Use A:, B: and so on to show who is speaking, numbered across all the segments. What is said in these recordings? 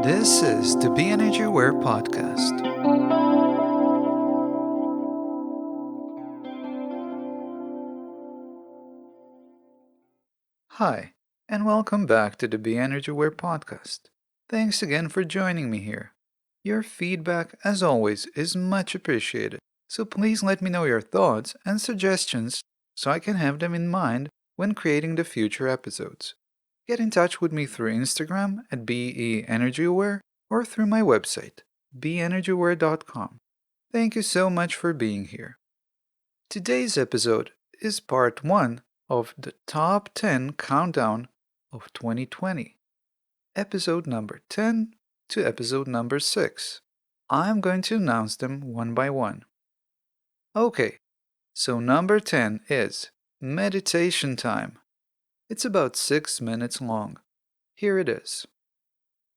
A: This is the BEnergyAware Podcast. Hi, and welcome back to the BEnergyAware Podcast. Thanks again for joining me here. Your feedback, as always, is much appreciated, so please let me know your thoughts and suggestions so I can have them in mind when creating the future episodes. Get in touch with me through Instagram at BEnergyAware or through my website, BEnergyAware.com. Thank you so much for being here. Today's episode is part 1 of the Top 10 Countdown of 2020, episode number 10 to episode number 6. I'm going to announce them one by one. Okay, so number 10 is Meditation Time. It's about 6 minutes long. Here it is.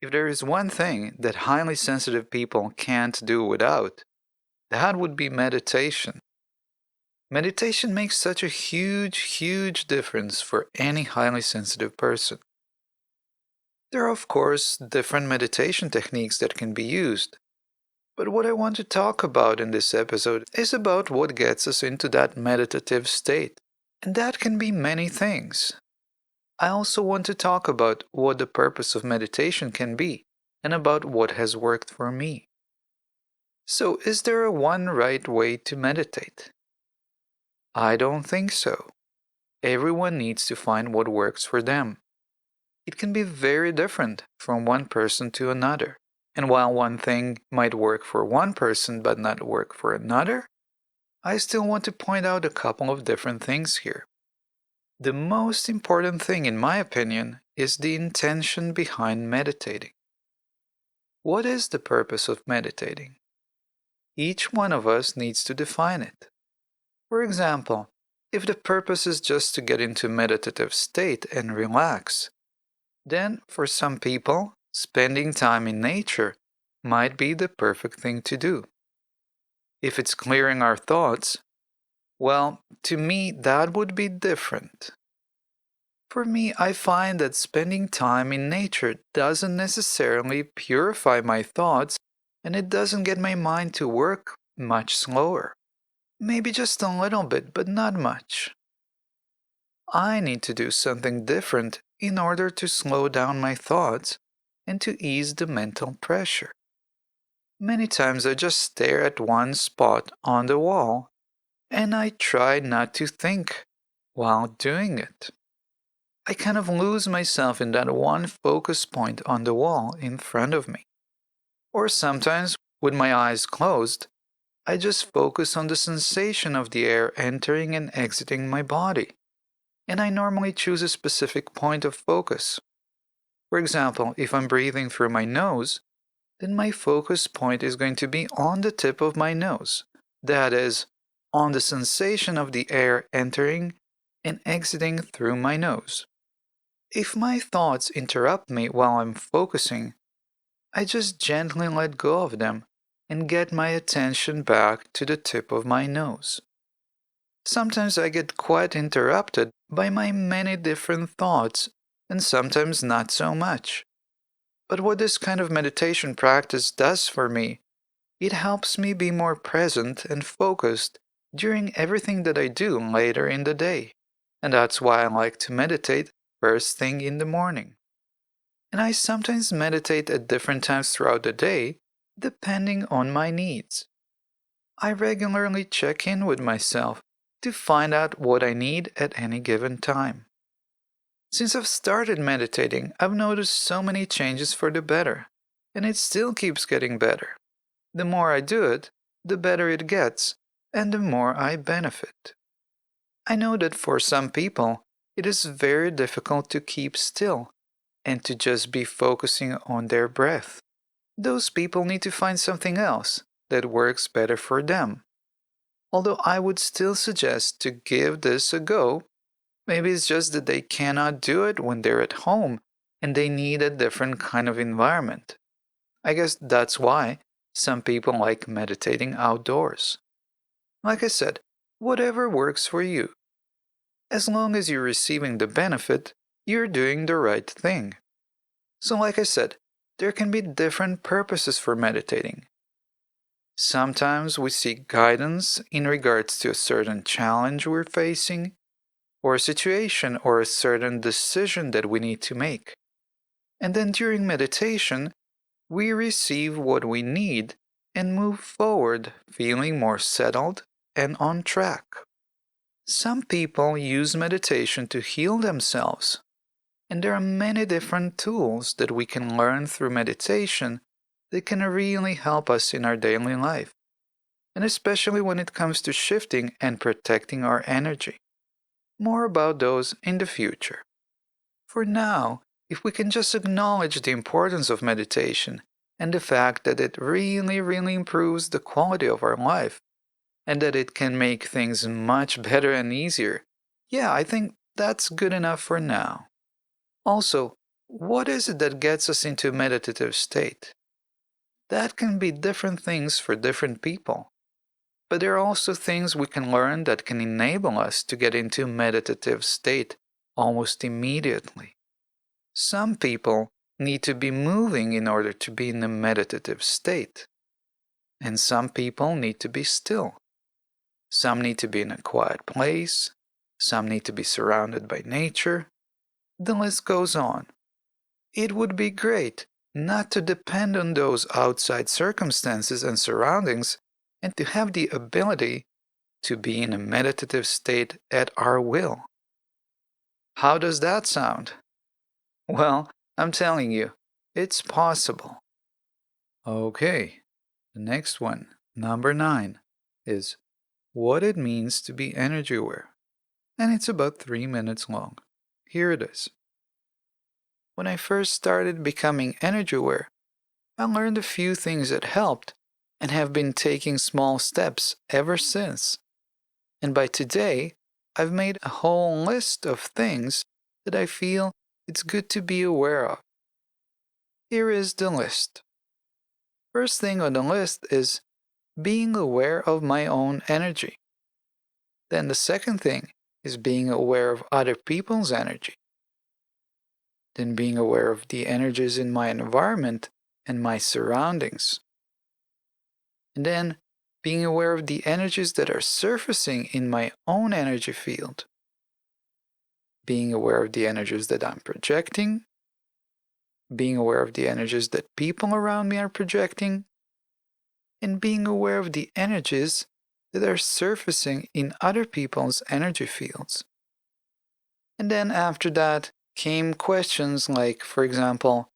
A: If there is one thing that highly sensitive people can't do without, that would be meditation. Meditation makes such a huge difference for any highly sensitive person. There are, of course, different meditation techniques that can be used, but what I want to talk about in this episode is about what gets us into that meditative state, and that can be many things. I also want to talk about what the purpose of meditation can be, and about what has worked for me. So, is there a one right way to meditate? I don't think so. Everyone needs to find what works for them. It can be very different from one person to another. And while one thing might work for one person but not work for another, I still want to point out a couple of different things here. The most important thing, in my opinion, is the intention behind meditating. What is the purpose of meditating? Each one of us needs to define it. For example, if the purpose is just to get into meditative state and relax, then for some people, spending time in nature might be the perfect thing to do. If it's clearing our thoughts, well, to me that would be different. For me, I find that spending time in nature doesn't necessarily purify my thoughts, and it doesn't get my mind to work much slower. Maybe just a little bit, but not much. I need to do something different in order to slow down my thoughts and to ease the mental pressure. Many times I just stare at one spot on the wall and I try not to think while doing it. I kind of lose myself in that one focus point on the wall in front of me. Or sometimes, with my eyes closed, I just focus on the sensation of the air entering and exiting my body. And I normally choose a specific point of focus. For example, if I'm breathing through my nose, then my focus point is going to be on the tip of my nose. That is, on the sensation of the air entering and exiting through my nose. If my thoughts interrupt me while I'm focusing, I just gently let go of them and get my attention back to the tip of my nose. Sometimes I get quite interrupted by my many different thoughts, and sometimes not so much. But what this kind of meditation practice does for me, it helps me be more present and focused during everything that I do later in the day. And that's why I like to meditate first thing in the morning. And I sometimes meditate at different times throughout the day, depending on my needs. I regularly check in with myself to find out what I need at any given time. Since I've started meditating, I've noticed so many changes for the better, and it still keeps getting better. The more I do it, the better it gets, and the more I benefit. I know that for some people, it is very difficult to keep still and to just be focusing on their breath. Those people need to find something else that works better for them. Although I would still suggest to give this a go. Maybe it's just that they cannot do it when they're at home and they need a different kind of environment. I guess that's why some people like meditating outdoors. Like I said, whatever works for you. As long as you're receiving the benefit, you're doing the right thing. So like I said, there can be different purposes for meditating. Sometimes we seek guidance in regards to a certain challenge we're facing, or a situation or a certain decision that we need to make. And then during meditation, we receive what we need and move forward feeling more settled and on track. Some people use meditation to heal themselves, and there are many different tools that we can learn through meditation that can really help us in our daily life, and especially when it comes to shifting and protecting our energy. More about those in the future. For now, if we can just acknowledge the importance of meditation and the fact that it really improves the quality of our life, and that it can make things much better and easier, yeah, I think that's good enough for now. Also, what is it that gets us into a meditative state? That can be different things for different people. But there are also things we can learn that can enable us to get into a meditative state almost immediately. Some people need to be moving in order to be in a meditative state. And some people need to be still. Some need to be in a quiet place. Some need to be surrounded by nature. The list goes on. It would be great not to depend on those outside circumstances and surroundings and to have the ability to be in a meditative state at our will. How does that sound? Well, I'm telling you, it's possible. Okay, the next one, number 9, is what it means to be energy aware. And it's about 3 minutes long. Here it is. When I first started becoming energy aware, I learned a few things that helped and have been taking small steps ever since. And by today, I've made a whole list of things that I feel it's good to be aware of. Here is the list. First thing on the list is being aware of my own energy. Then the second thing is being aware of other people's energy. Then being aware of the energies in my environment and my surroundings. And then being aware of the energies that are surfacing in my own energy field. Being aware of the energies that I'm projecting. Being aware of the energies that people around me are projecting. And being aware of the energies that are surfacing in other people's energy fields. And then after that came questions like, for example,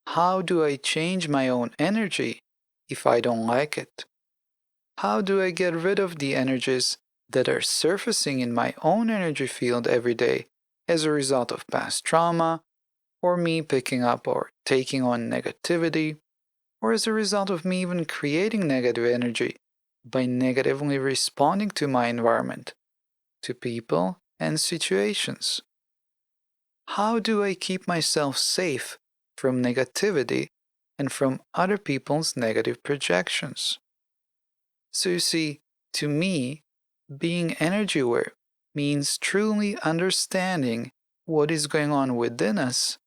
A: how do I change my own energy if I don't like it? How do I get rid of the energies that are surfacing in my own energy field every day as a result of past trauma, or me picking up or taking on negativity, or as a result of me even creating negative energy by negatively responding to my environment, to people and situations? How do I keep myself safe from negativity and from other people's negative projections? So you see, to me, being energy aware means truly understanding what is going on within us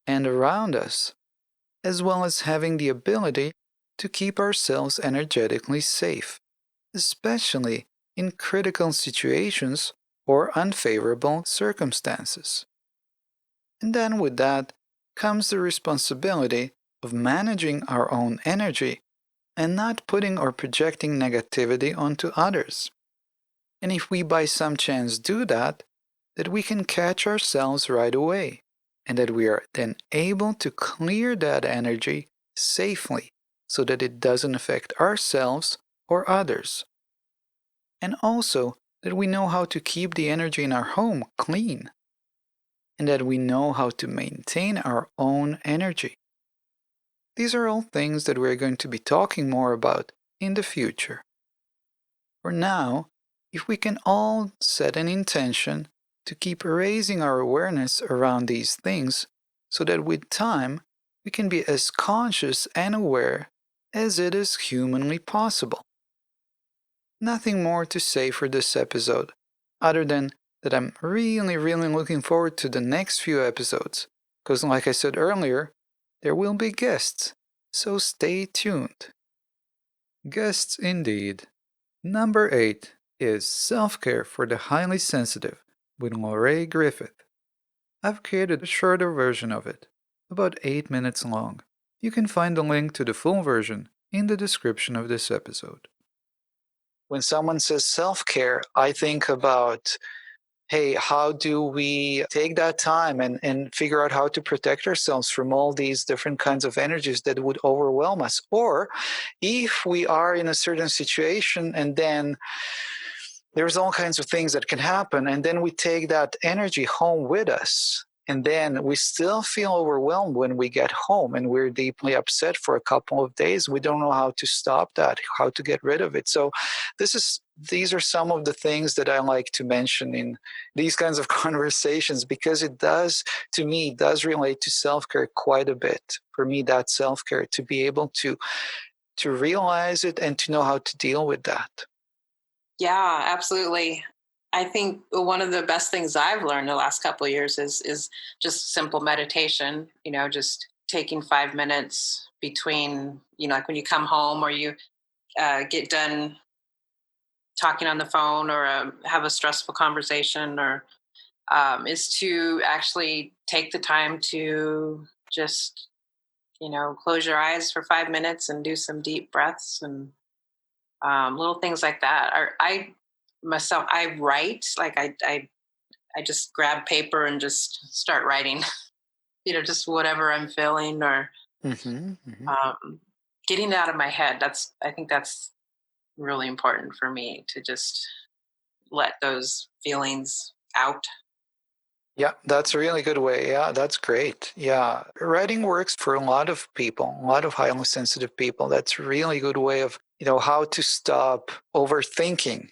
A: and around us, as well as having the ability to keep ourselves energetically safe, especially in critical situations or unfavorable circumstances. And then with that comes the responsibility of managing our own energy and not putting or projecting negativity onto others. And if we by some chance do that, that we can catch ourselves right away, and that we are then able to clear that energy safely so that it doesn't affect ourselves or others. And also that we know how to keep the energy in our home clean, and that we know how to maintain our own energy. These are all things that we're going to be talking more about in the future. For now, if we can all set an intention to keep raising our awareness around these things so that with time we can be as conscious and aware as it is humanly possible. Nothing more to say for this episode, other than that I'm really looking forward to the next few episodes, because like I said earlier, there will be guests, so stay tuned. Guests indeed. Number 8 is Self-Care for the Highly Sensitive with Laree Griffith. I've created a shorter version of it, about 8 minutes long. You can find the link to the full version in the description of this episode. When someone says self-care, I think about, hey, how do we take that time and figure out how to protect ourselves from all these different kinds of energies that would overwhelm us? Or if we are in a certain situation and then there's all kinds of things that can happen, and then we take that energy home with us. And then we still feel overwhelmed when we get home and we're deeply upset for a couple of days. We don't know how to stop that, how to get rid of it. So these are some of the things that I like to mention in these kinds of conversations, because it does, to me, does relate to self-care quite a bit. For me, that's self-care, to be able to realize it and to know how to deal with that.
B: Yeah, absolutely. I think one of the best things I've learned the last couple of years is just simple meditation. Just taking 5 minutes between, like when you come home or you get done talking on the phone or have a stressful conversation, or is to actually take the time to just close your eyes for 5 minutes and do some deep breaths and little things like that. I write, like I just grab paper and just start writing, just whatever I'm feeling, or
A: Mm-hmm, mm-hmm.
B: getting it out of my head. I think that's really important for me, to just let those feelings out.
A: Yeah, that's a really good way. Yeah, that's great. Yeah, writing works for a lot of people, a lot of highly sensitive people. That's a really good way of, how to stop overthinking.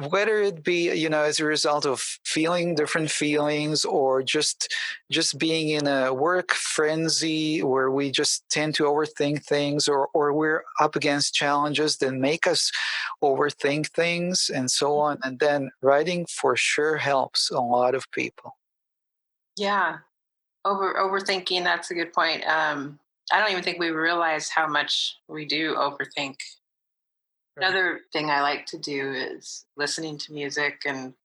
A: Whether it be, as a result of feeling different feelings, or just being in a work frenzy where we just tend to overthink things, or we're up against challenges that make us overthink things and so on. And then writing for sure helps a lot of people.
B: Yeah, overthinking. That's a good point. I don't even think we realize how much we do overthink.
A: Right.
B: Another thing I like to do is listening to music and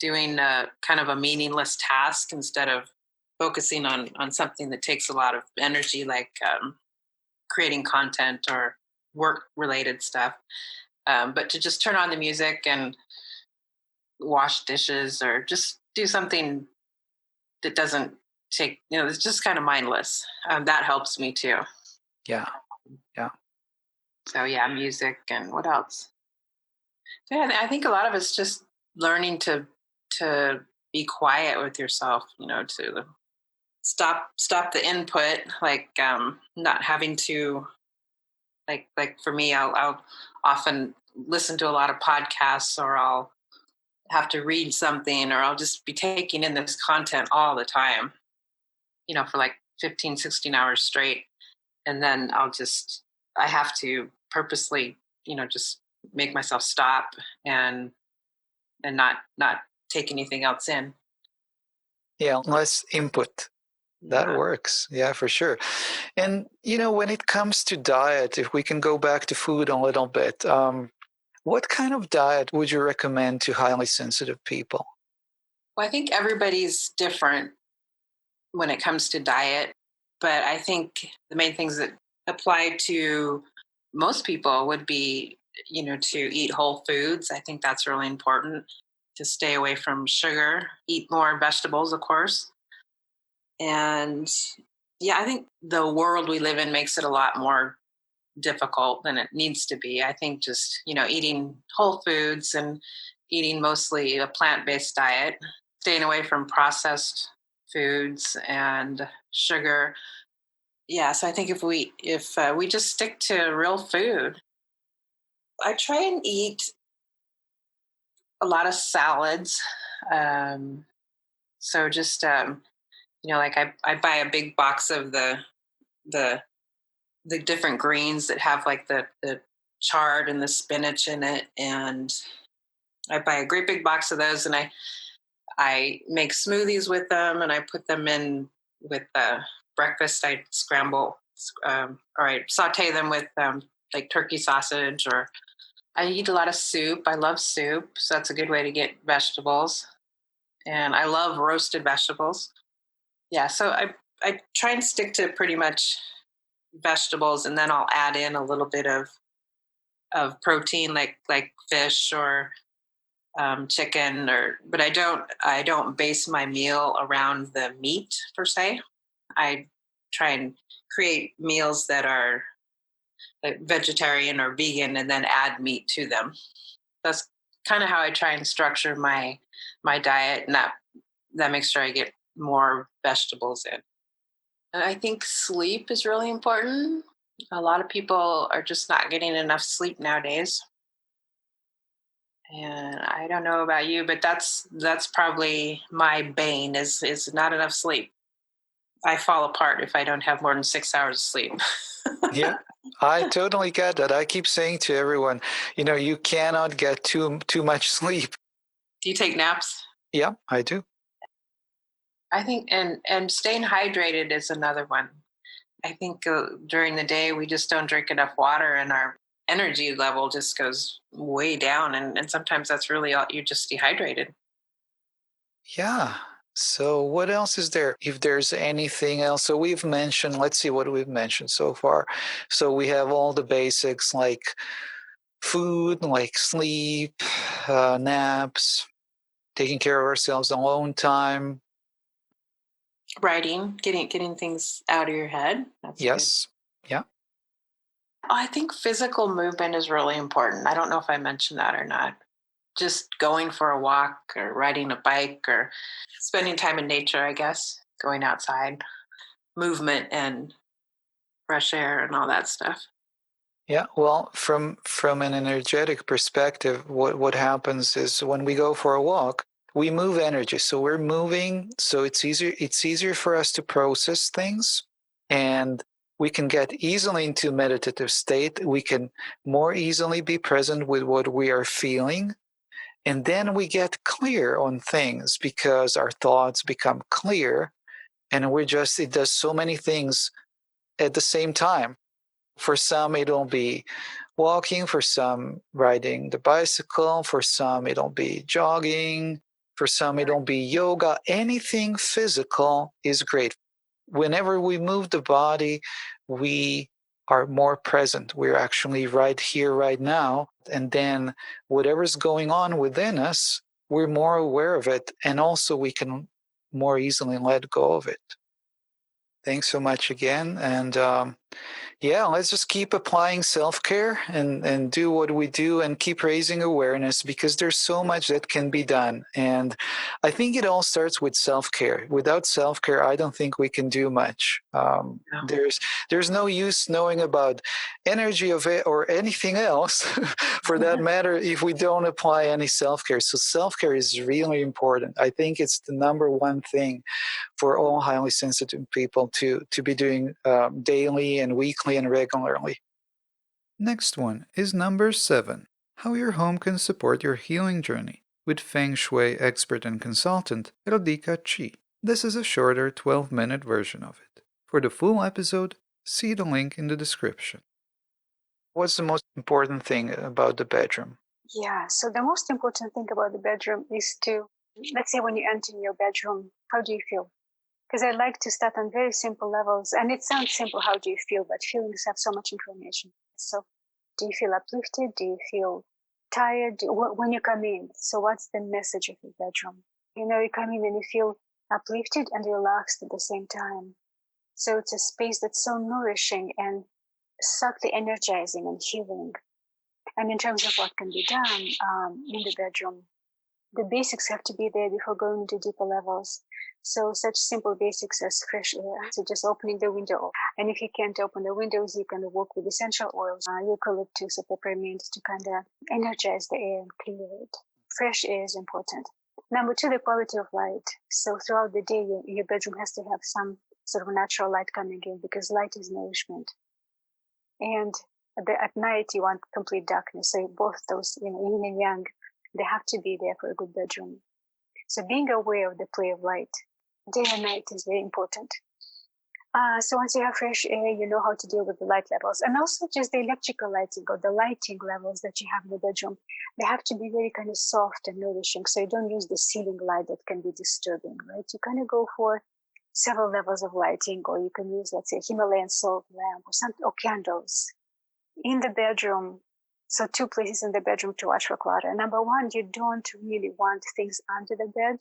B: doing a kind of a meaningless task instead of focusing on something that takes a lot of energy, like creating content or work related stuff. But to just turn on the music and wash dishes, or just do something that doesn't take, it's just kind of mindless. That helps me too.
A: Yeah. Yeah.
B: So yeah, music. And what else? So, yeah, I think a lot of it's just learning to be quiet with yourself, to stop the input, like not having to, like for me, I'll often listen to a lot of podcasts, or I'll have to read something, or I'll just be taking in this content all the time, for like 15, 16 hours straight. And then I have to purposely, just make myself stop and not take anything else in.
A: Yeah. Less input. That
B: Yeah.
A: works. Yeah, for sure. And, when it comes to diet, if we can go back to food a little bit, what kind of diet would you recommend to highly sensitive people?
B: Well, I think everybody's different when it comes to diet, but I think the main things that apply to most people would be, to eat whole foods. I think that's really important, to stay away from sugar, eat more vegetables, of course. And yeah, I think the world we live in makes it a lot more difficult than it needs to be. I think just, eating whole foods and eating mostly a plant-based diet, staying away from processed foods and sugar. Yeah, so I think if we just stick to real food. I try and eat a lot of salads. Um, so just like I buy a big box of the the different greens that have like the chard and the spinach in it, and I buy a great big box of those, and I make smoothies with them, and I put them in with breakfast, I scramble or I saute them with like turkey sausage, or I eat a lot of soup. I love soup, so that's a good way to get vegetables. And I love roasted vegetables. Yeah, so I try and stick to pretty much vegetables, and then I'll add in a little bit of protein, like fish or chicken, or but I don't base my meal around the meat per se. I try and create meals that are like vegetarian or vegan, and then add meat to them. That's kind of how I try and structure my diet, and that makes sure I get more vegetables in. And I think sleep is really important. A lot of people are just not getting enough sleep nowadays. And I don't know about you, but that's probably my bane is not enough sleep. I fall apart if I don't have more than 6 hours of sleep.
A: Yeah, I totally get that. I keep saying to everyone, you cannot get too much sleep.
B: Do you take naps?
A: Yeah, I do.
B: I think, and staying hydrated is another one. I think during the day we just don't drink enough water, and our energy level just goes way down, and sometimes that's really all, you're just dehydrated.
A: Yeah. So what else is there? If there's anything else, so we've mentioned, let's see what we've mentioned so far. So we have all the basics like food, like sleep, naps, taking care of ourselves, alone time.
B: Writing, getting things out of your head. That's good.
A: Yes. Yeah.
B: I think physical movement is really important. I don't know if I mentioned that or not. Just going for a walk or riding a bike or spending time in nature, I guess, going outside, movement and fresh air and all that stuff.
A: Yeah, well, from an energetic perspective, what happens is when we go for a walk, we move energy. So we're moving, so it's easier for us to process things, and we can get easily into meditative state. We can more easily be present with what we are feeling, and then we get clear on things because our thoughts become clear, and it does so many things at the same time. For some, it'll be walking, for some, riding the bicycle, for some, it'll be jogging, for some, it'll be yoga. Anything physical is great. Whenever we move the body, we are more present. We're actually right here, right now. And then whatever's going on within us, we're more aware of it. And also, we can more easily let go of it. Thanks so much again. And yeah, let's just keep applying self-care and do what we do and keep raising awareness because there's so much that can be done. And I think it all starts with self-care. Without self-care, I don't think we can do much.
B: No.
A: There's no use knowing about energy of it or anything else for that matter if we don't apply any self-care. So self-care is really important. I think it's the number one thing for all highly sensitive people to be doing daily and weekly and regularly. Next one is number 7. How your home can support your healing journey with Feng Shui expert and consultant Rodika Tchi. This is a shorter 12-minute version of it. For the full episode, see the link in the description. What's the most important thing about the bedroom?
C: Yeah, so the most important thing about the bedroom is to, let's say when you enter your bedroom, how do you feel? Because I like to start on very simple levels. And it sounds simple, how do you feel? But feelings have so much information. So do you feel uplifted? Do you feel tired? When you come in, so what's the message of your bedroom? You come in and you feel uplifted and relaxed at the same time. So it's a space that's so nourishing and subtly energizing and healing. And in terms of what can be done in the bedroom, the basics have to be there before going into deeper levels. So such simple basics as fresh air, so just opening the window. And if you can't open the windows, you can work with essential oils, eucalyptus or peppermint to kind of energize the air and clear it. Fresh air is important. Number 2, the quality of light. So throughout the day, your bedroom has to have some sort of natural light coming in because light is nourishment. And at night, you want complete darkness. So both those, yin and yang, they have to be there for a good bedroom. So being aware of the play of light, day and night is very important. So once you have fresh air, you know how to deal with the light levels, and also just the electrical lighting or the lighting levels that you have in the bedroom. They have to be very kind of soft and nourishing. So you don't use the ceiling light that can be disturbing, right? You kind of go for several levels of lighting, or you can use, let's say, Himalayan salt lamp or candles in the bedroom. So 2 places in the bedroom to watch for clutter. Number one, you don't really want things under the bed,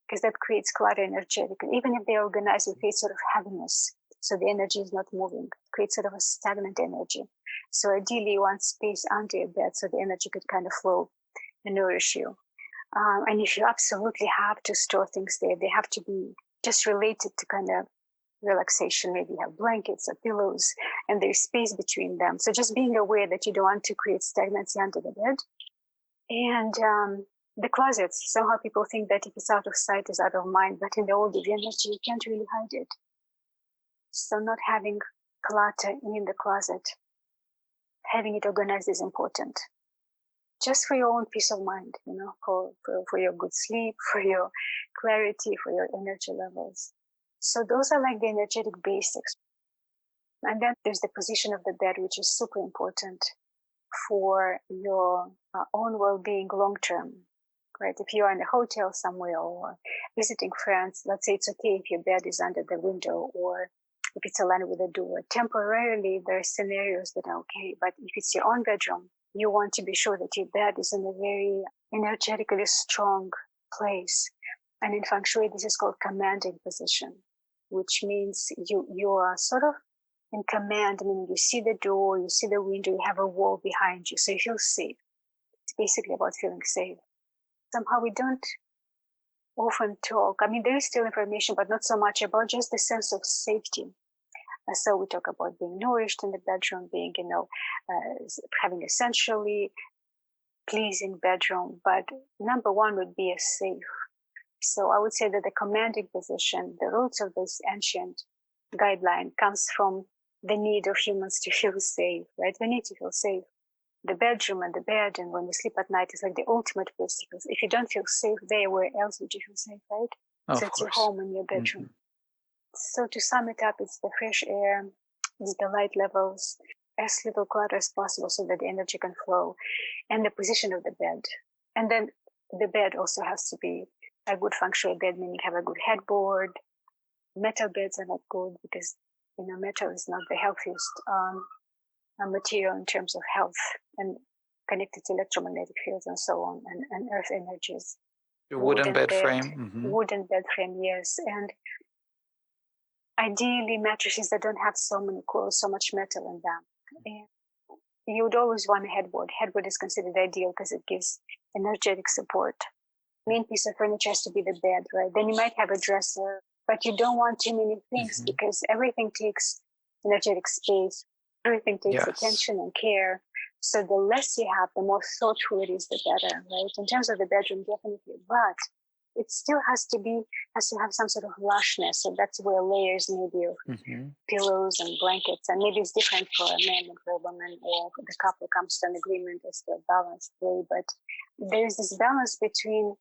C: because that creates clutter energetically. Even if they're organized, it creates sort of heaviness. So the energy is not moving. It creates sort of a stagnant energy. So ideally, you want space under your bed so the energy could kind of flow and nourish you. And if you absolutely have to store things there, they have to be just related to kind of relaxation. Maybe you have blankets or pillows, and there's space between them. So just being aware that you don't want to create stagnancy under the bed. And the closets, somehow people think that if it's out of sight, it's out of mind, but in the old energy, you can't really hide it. So not having clutter in the closet, having it organized is important. Just for your own peace of mind, for your good sleep, for your clarity, for your energy levels. So those are like the energetic basics. And then there's the position of the bed, which is super important for your own well-being long-term, right? If you're in a hotel somewhere or visiting friends, let's say it's okay if your bed is under the window or if it's aligned with a door. Temporarily, there are scenarios that are okay, but if it's your own bedroom, you want to be sure that your bed is in a very energetically strong place. And in Feng Shui, this is called commanding position, which means you are sort of in command. I mean, you see the door, you see the window, you have a wall behind you, so you feel safe. It's basically about feeling safe. Somehow we don't often talk. I mean, there is still information, but not so much about just the sense of safety. So we talk about being nourished in the bedroom, being, having a sensually pleasing bedroom. But number one would be a safe. So I would say that the commanding position, the roots of this ancient guideline comes from the need of humans to feel safe, right? We need to feel safe. The bedroom and the bed and when you sleep at night is like the ultimate place to feel. If you don't feel safe there, where else would you feel safe, right?
A: Of
C: So it's your
A: course.
C: home and your bedroom. So to sum it up, it's the fresh air, it's the light levels, as little clutter as possible so that the energy can flow, and the position of the bed. And then the bed also has to be a good Feng Shui bed, meaning have a good headboard. Metal beds are not good because, metal is not the healthiest material in terms of health and connected to electromagnetic fields and so on, and earth energies.
A: The wooden bed frame.
C: Wooden bed frame, yes. And ideally mattresses that don't have so many coils, so much metal in them. And you would always want a headboard. Headboard is considered ideal because it gives energetic support. Main piece of furniture has to be the bed, right? Then you might have a dresser, but you don't want too many things because everything takes energetic space. Everything takes attention and care. So the less you have, the more thoughtful it is, the better, right? In terms of the bedroom, definitely. But it still has to have some sort of lushness. So that's where layers maybe of pillows and blankets, and maybe it's different for a man and for a woman, or the couple comes to an agreement as to a balanced way. But there's this balance between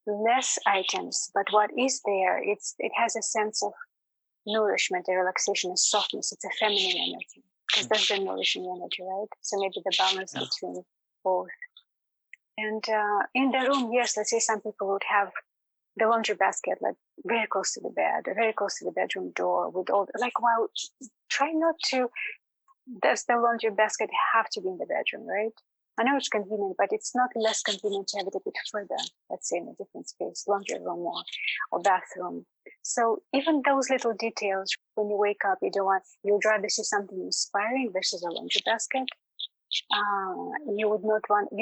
C: less items, but what is there, it has a sense of nourishment, a relaxation, a softness. It's a feminine energy because that's the nourishing energy, right? So maybe the balance between both. And in the room, yes, let's say some people would have the laundry basket like very close to the bed, or very close to the bedroom door, with all well, try not to. Does the laundry basket have to be in the bedroom, right? I know it's convenient, but it's not less convenient to have it a bit further, let's say in a different space, laundry room or bathroom. So even those little details, when you wake up, you'd rather see something inspiring versus a laundry basket. You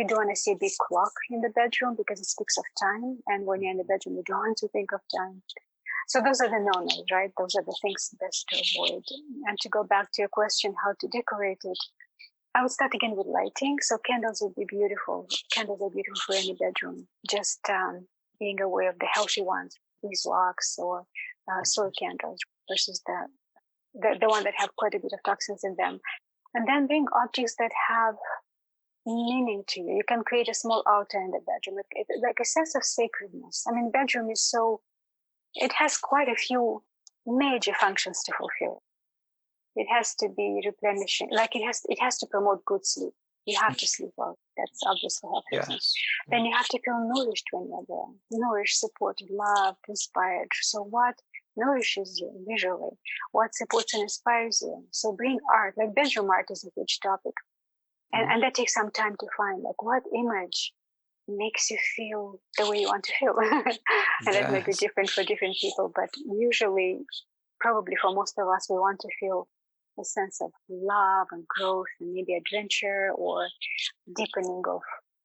C: don't want to see a big clock in the bedroom because it speaks of time. And when you're in the bedroom, you don't want to think of time. So those are the no-nos, right? Those are the things best to avoid. And to go back to your question, how to decorate it, I would start again with lighting. So candles would be beautiful. Candles are beautiful for any bedroom. Just being aware of the healthy ones, beeswax or soy candles versus the one that have quite a bit of toxins in them. And then bring objects that have meaning to you. You can create a small altar in the bedroom, like a sense of sacredness. I mean, bedroom is it has quite a few major functions to fulfill. It has to be replenishing, like it has to promote good sleep. You have to sleep well. That's obvious for health reasons.
A: Yes.
C: Then you have to feel nourished when you're there. Nourished, supported, loved, inspired. So what nourishes you visually? What supports and inspires you? So bring art, like bedroom art is a huge topic. And that takes some time to find, like what image makes you feel the way you want to feel. And that might be different for different people, but usually, probably for most of us, we want to feel a sense of love and growth and maybe adventure or deepening of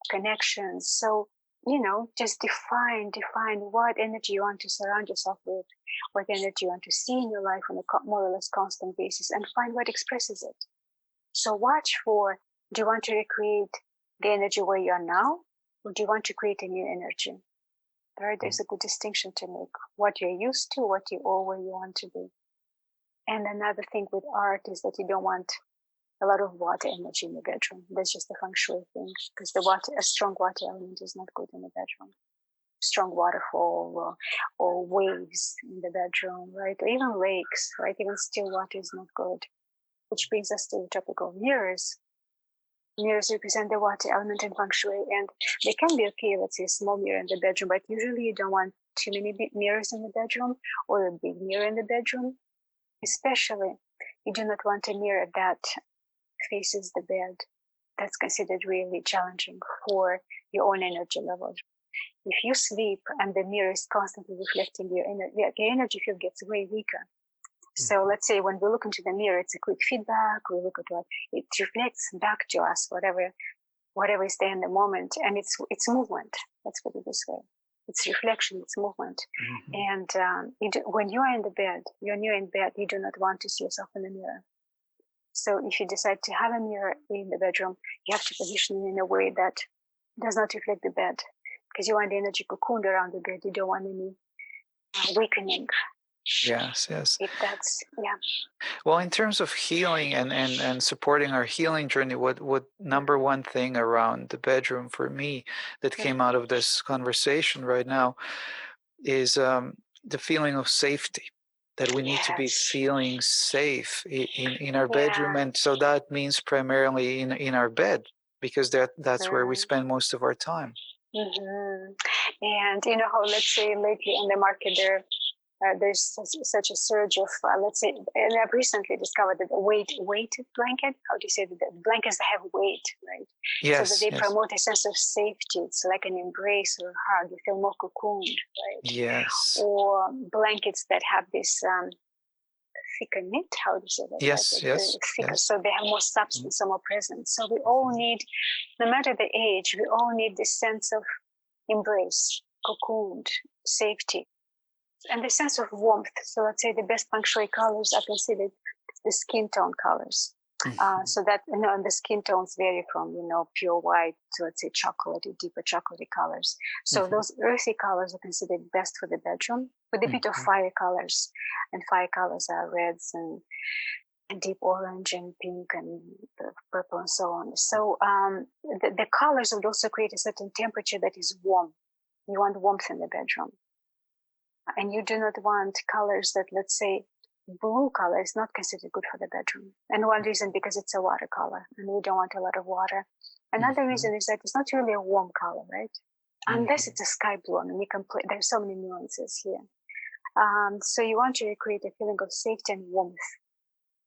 C: connections. So, just define what energy you want to surround yourself with, what energy you want to see in your life on a more or less constant basis, and find what expresses it. So watch for, do you want to recreate the energy where you are now, or do you want to create a new energy? Right? There's a good distinction to make. What you're used to, what you are, where you want to be. And another thing with art is that you don't want a lot of water energy in the bedroom. That's just a feng shui thing, because a strong water element is not good in the bedroom. Strong waterfall or waves in the bedroom, right? Or even lakes, right? Even still water is not good. Which brings us to the topic of mirrors. Mirrors represent the water element in feng shui, and they can be okay, let's say a small mirror in the bedroom, but usually you don't want too many big mirrors in the bedroom or a big mirror in the bedroom. Especially, you do not want a mirror that faces the bed. That's considered really challenging for your own energy levels. If you sleep and the mirror is constantly reflecting your energy field gets way weaker. So let's say when we look into the mirror, it's a quick feedback. We look at what it reflects back to us, whatever is there in the moment, and it's movement. Let's put it this way: it's reflection, it's movement. And when you are in the bed, when you're in bed, you do not want to see yourself in the mirror. So if you decide to have a mirror in the bedroom, you have to position it in a way that does not reflect the bed, because you want the energy cocooned around the bed. You don't want any weakening.
A: Yes.
C: If that's, yeah.
A: Well, in terms of healing and supporting our healing journey, what number one thing around the bedroom for me that came out of this conversation right now is the feeling of safety, that we need to be feeling safe in our bedroom. And so that means primarily in our bed, because that's where we spend most of our time.
C: And you know how, let's say lately on the market there's such a surge of, let's say, and I've recently discovered that weighted blanket. How do you say that? Blankets that have weight, right?
A: Yes.
C: So that they promote a sense of safety. It's like an embrace or a hug. You feel more cocooned, right?
A: Yes.
C: Or blankets that have this thicker knit. How do you say that?
A: Yes.
C: Thicker, so they have more substance, more presence. So we all need, no matter the age, we all need this sense of embrace, cocooned, safety. And the sense of warmth. So let's say the best feng shui colors are considered the skin tone colors. So that, and the skin tones vary from, pure white to, let's say, chocolatey, deeper chocolatey colors. So those earthy colors are considered best for the bedroom, with a bit of fire colors. And fire colors are reds and deep orange and pink and purple and so on. So the colors would also create a certain temperature that is warm. You want warmth in the bedroom. And you do not want colors that, let's say, blue color is not considered good for the bedroom. And one reason, because it's a watercolor and we don't want a lot of water. Another reason is that it's not really a warm color, right? Unless it's a sky blue. I mean, there's so many nuances here. So you want to create a feeling of safety and warmth,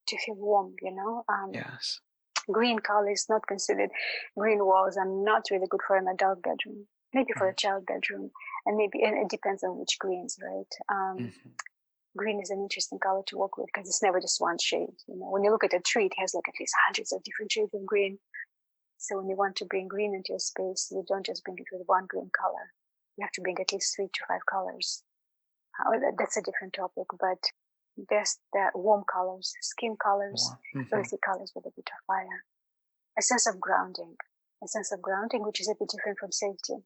C: to feel warm,
A: Yes.
C: Green color is not considered, green walls are not really good for an adult bedroom, maybe for a child bedroom. And it depends on which greens, right? Green is an interesting color to work with because it's never just one shade. When you look at a tree, it has like at least hundreds of different shades of green. So when you want to bring green into your space, you don't just bring it with one green color. You have to bring at least 3 to 5 colors. That's a different topic, but best that warm colors, skin colors, earthy colors with a bit of fire. A sense of grounding, which is a bit different from safety.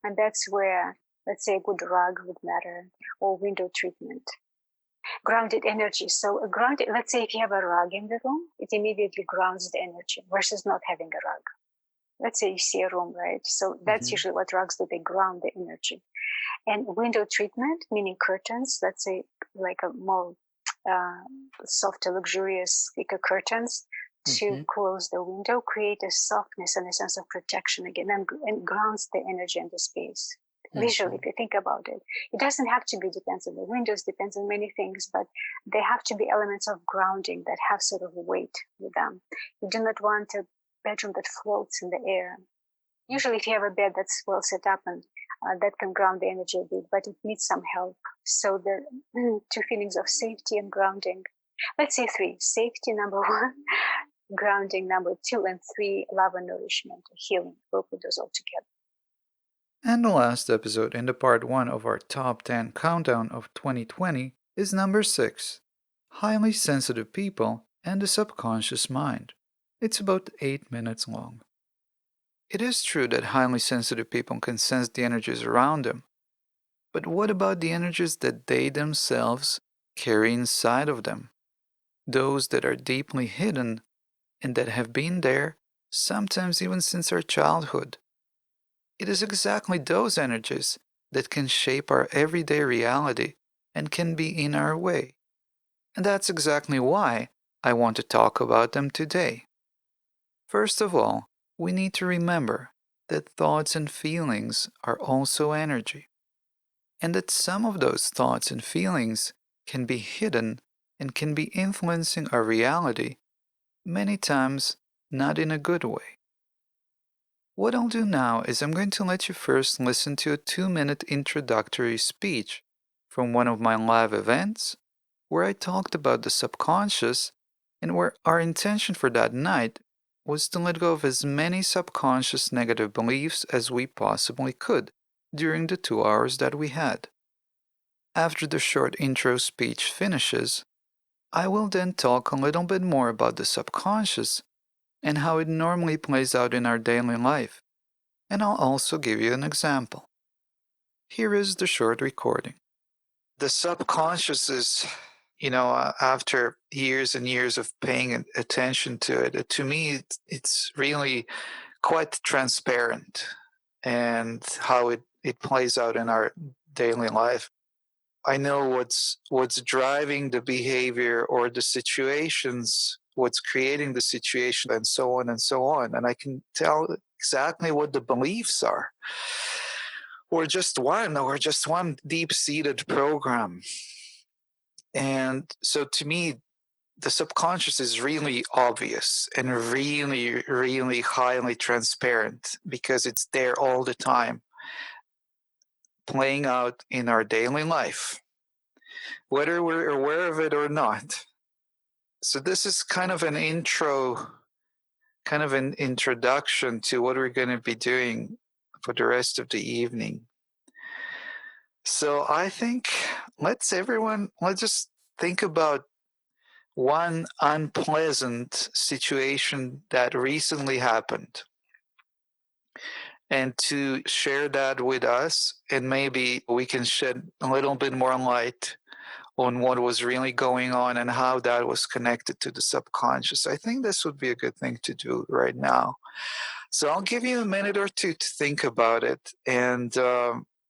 C: And that's where, let's say, a good rug would matter, or window treatment. Grounded energy. So let's say if you have a rug in the room, it immediately grounds the energy versus not having a rug. Let's say you see a room, right? So that's usually what rugs do, they ground the energy. And window treatment, meaning curtains, let's say like a more soft, luxurious, thicker curtains to close the window, create a softness and a sense of protection again, and grounds the energy in the space. Visually, if you think about it, it doesn't have to be depends on the windows, depends on many things, but they have to be elements of grounding that have sort of weight with them. You do not want a bedroom that floats in the air. Usually, if you have a bed that's well set up and that can ground the energy a bit, but it needs some help. So the two feelings of safety and grounding. Let's say three: safety, number one; grounding, number two; and three, love and nourishment, healing. We'll put those all together.
A: And the last episode in the part 1 of our top 10 countdown of 2020 is number 6, Highly Sensitive People and the Subconscious Mind. It's about 8 minutes long. It is true that highly sensitive people can sense the energies around them, but what about the energies that they themselves carry inside of them? Those that are deeply hidden and that have been there, sometimes even since our childhood. It is exactly those energies that can shape our everyday reality and can be in our way. And that's exactly why I want to talk about them today. First of all, we need to remember that thoughts and feelings are also energy, and that some of those thoughts and feelings can be hidden and can be influencing our reality, many times not in a good way. What I'll do now is I'm going to let you first listen to a 2-minute introductory speech from one of my live events where I talked about the subconscious and where our intention for that night was to let go of as many subconscious negative beliefs as we possibly could during the 2 hours that we had. After the short intro speech finishes, I will then talk a little bit more about the subconscious and how it normally plays out in our daily life, and I'll also give you an example. Here is the short recording. The subconscious is, after years and years of paying attention to it, to me, it's really quite transparent and how it plays out in our daily life. I know what's driving the behavior or the situations, what's creating the situation, and so on and so on. And I can tell exactly what the beliefs are, or just one deep-seated program. And so to me, the subconscious is really obvious and really, really highly transparent because it's there all the time, playing out in our daily life, whether we're aware of it or not. So this is kind of an introduction to what we're going to be doing for the rest of the evening. So I think let's just think about one unpleasant situation that recently happened, and to share that with us, and maybe we can shed a little bit more light on what was really going on and how that was connected to the subconscious. I think this would be a good thing to do right now. So I'll give you a minute or two to think about it, and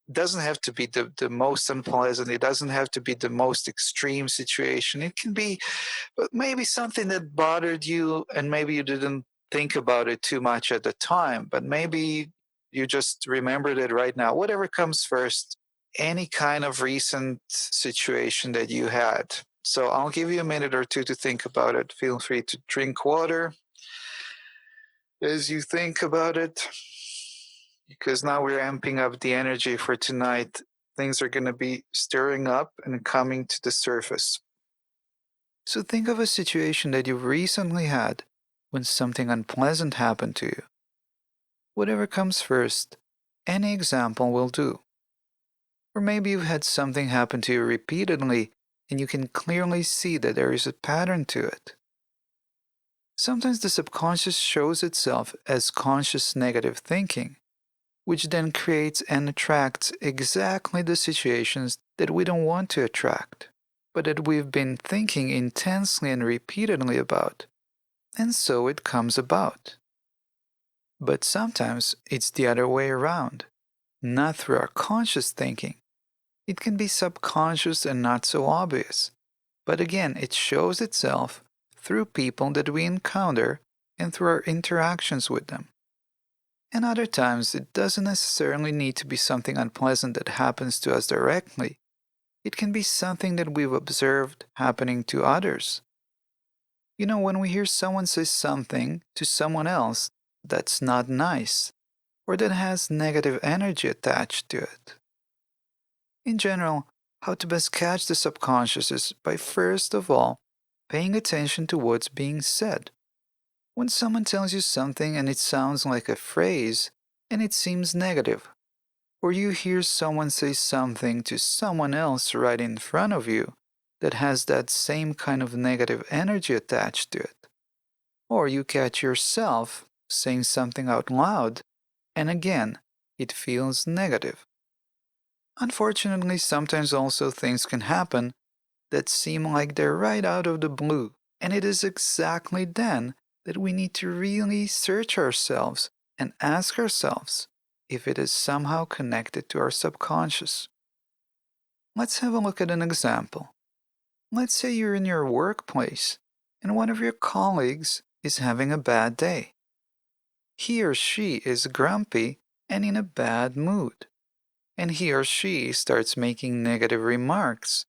A: it doesn't have to be the most unpleasant. It doesn't have to be the most extreme situation. It can be but maybe something that bothered you, and maybe you didn't think about it too much at the time, but maybe you just remembered it right now. Whatever comes first, any kind of recent situation that you had. So I'll give you a minute or two to think about it. Feel free to drink water as you think about it, because now we're amping up the energy for tonight. Things are going to be stirring up and coming to the surface. So think of a situation that you've recently had when something unpleasant happened to you. Whatever comes first, any example will do. Or maybe you've had something happen to you repeatedly and you can clearly see that there is a pattern to it. Sometimes the subconscious shows itself as conscious negative thinking, which then creates and attracts exactly the situations that we don't want to attract, but that we've been thinking intensely and repeatedly about, and so it comes about. But sometimes it's the other way around. not through our conscious thinking. It can be subconscious and not so obvious. But again, it shows itself through people that we encounter and through our interactions with them. And other times, it doesn't necessarily need to be something unpleasant that happens to us directly. It can be something that we've observed happening to others. You know, when we hear someone say something to someone else that's not nice, or that has negative energy attached to it. In general, how to best catch the subconscious is by first of all paying attention to what's being said. When someone tells you something and it sounds like a phrase and it seems negative, or you hear someone say something to someone else right in front of you that has that same kind of negative energy attached to it, or you catch yourself saying something out loud and again it feels negative. Unfortunately, sometimes also things can happen that seem like they're right out of the blue, and it is exactly then that we need to really search ourselves and ask ourselves if it is somehow connected to our subconscious. Let's have a look at an example. Let's say you're in your workplace and one of your colleagues is having a bad day. He or she is grumpy and in a bad mood, and he or she starts making negative remarks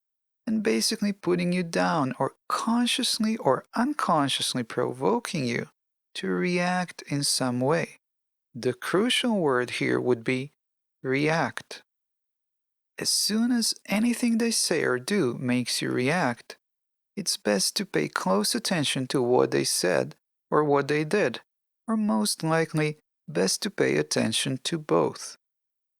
A: and basically putting you down or consciously or unconsciously provoking you to react in some way. The crucial word here would be react. As soon as anything they say or do makes you react, it's best to pay close attention to what they said or what they did, or most likely, best to pay attention to both.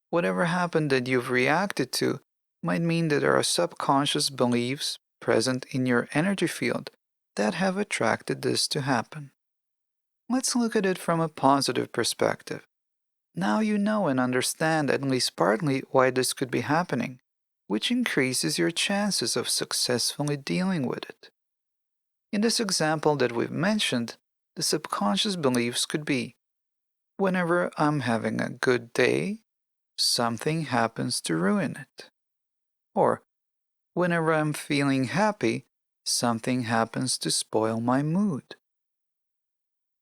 A: Whatever happened that you've reacted to might mean that there are subconscious beliefs present in your energy field that have attracted this to happen. Let's look at it from a positive perspective. Now you know and understand at least partly why this could be happening, which increases your chances of successfully dealing with it. In this example that we've mentioned, the subconscious beliefs could be, whenever I'm having a good day, something happens to ruin it. Or, whenever I'm feeling happy, something happens to spoil my mood.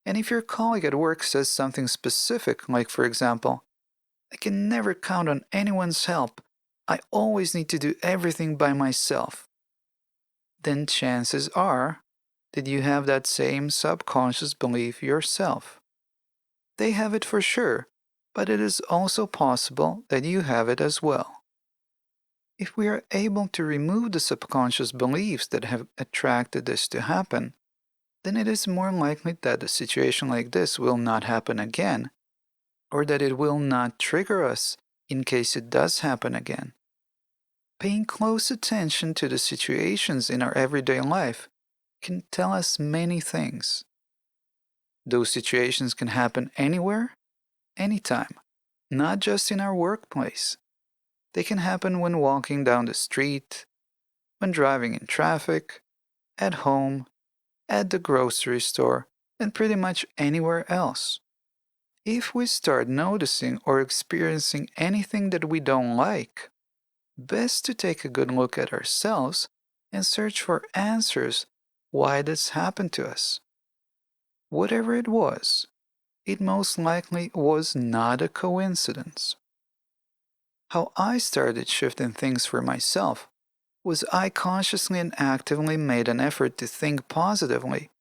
A: And if your colleague at work says something specific, like for example, I can never count on anyone's help, I always need to do everything by myself, then chances are that you have that same subconscious belief yourself. They have it for sure, but it is also possible that you have it as well. If we are able to remove the subconscious beliefs that have attracted this to happen, then it is more likely that a situation like this will not happen again, or that it will not trigger us in case it does happen again. Paying close attention to the situations in our everyday life can tell us many things. Those situations can happen anywhere, anytime, not just in our workplace. They can happen when walking down the street, when driving in traffic, at home, at the grocery store, and pretty much anywhere else. If we start noticing or experiencing anything that we don't like, best to take a good look at ourselves and search for answers why this happened to us. Whatever it was, it most likely was not a coincidence. How I started shifting things for myself was I consciously and actively made an effort to think positively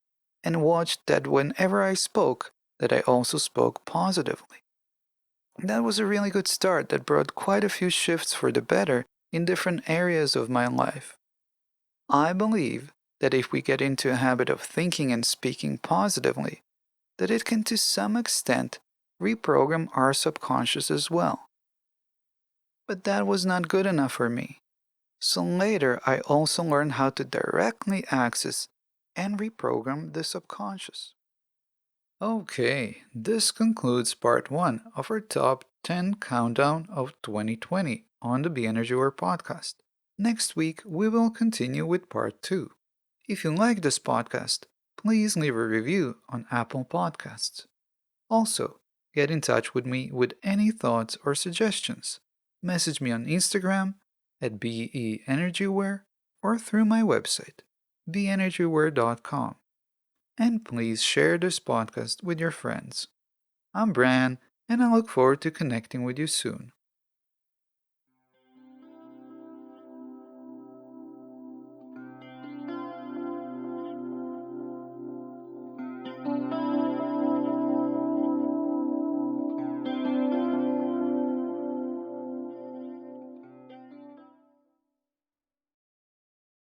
A: and watched that whenever I spoke, that I also spoke positively. That was a really good start that brought quite a few shifts for the better in different areas of my life. I believe that if we get into a habit of thinking and speaking positively, that it can to some extent reprogram our subconscious as well. But that was not good enough for me. So later I also learned how to directly access and reprogram the subconscious. Okay, this concludes part 1 of our top 10 countdown of 2020 on the BEnergyAware Podcast. Next week, we will continue with part 2. If you like this podcast, please leave a review on Apple Podcasts. Also, Get in touch with me with any thoughts or suggestions. Message me on Instagram at BEnergyAware or through my website, BEnergyAware.com. And please share this podcast with your friends. I'm Bran, and I look forward to connecting with you soon.